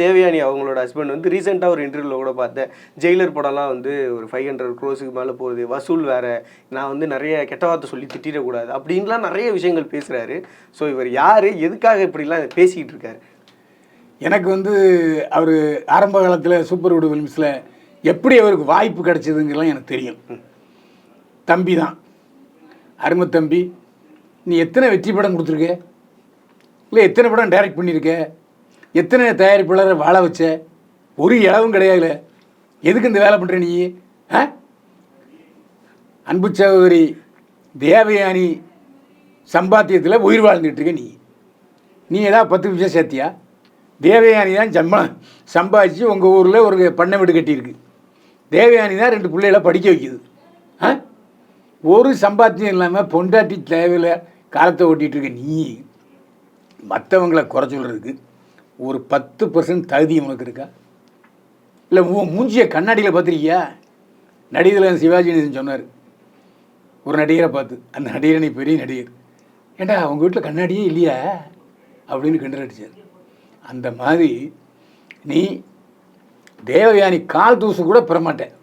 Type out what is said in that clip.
தேவயானி அவங்களோட ஹஸ்பண்ட் வந்து ரீசெண்டாக ஒரு இன்டர்வியூவில் கூட பார்த்தேன். ஜெயிலர் படம்லாம் வந்து ஒரு 500 க்ரோஸுக்கு மேலே போகுது, வசூல் வேறு, நான் வந்து நிறைய கெட்ட வார்த்தை சொல்லி திட்டிடக்கூடாது அப்படின்லாம் நிறைய விஷயங்கள் பேசுகிறாரு. ஸோ இவர் யார், எதுக்காக இப்படிலாம் பேசிக்கிட்டு இருக்காரு? எனக்கு வந்து அவர் ஆரம்ப காலத்தில் சூப்பர் வுட் ஃபிலிம்ஸில் எப்படி அவருக்கு வாய்ப்பு கிடைச்சதுங்கெல்லாம் எனக்கு தெரியும். தம்பி தான், அருமை தம்பி. நீ எத்தனை வெற்றி படம் கொடுத்துருக்க, இல்லை எத்தனை படம் டைரக்ட் பண்ணியிருக்க, எத்தனை தயாரிப்பாளரை வாழ வச்ச, ஒரு இளவும் கிடையாது, எதுக்கு இந்த வேலை பண்ணுற நீ? அன்பு சகோதரி தேவயானி சம்பாத்தியத்தில் உயிர் வாழ்ந்துட்டு இருக்க நீ ஏதாவது 10 விஷயம் சேர்த்தியா? தேவயானி தான் சம்பாதிச்சு உங்கள் ஊரில் ஒரு பண்ணை வீடு கட்டியிருக்கு. தேவயானி தான் 2 பிள்ளைகளை படிக்க வைக்குது. ஒரு சம்பாத்தியம் இல்லாமல் பொண்டாட்டி தேவையில் காலத்தை ஓட்டிகிட்டு இருக்க நீ மற்றவங்களை குறை சொல்கிறதுக்கு ஒரு 10% தகுதி உனக்கு இருக்கா? இல்லை மூஞ்சியை கண்ணாடியில் பார்த்துருக்கியா? நடிகர் சிவாஜி கணேசன் சொன்னார் ஒரு நடிகரை பார்த்து, அந்த நடிகரை நீ பெரிய நடிகர், ஏண்டா அவங்க வீட்டில் கண்ணாடியே இல்லையா அப்படின்னு கிண்டல் அடித்தார். அந்த மாதிரி நீ தேவயானி கால் தூசு கூட பெற மாட்டேன்.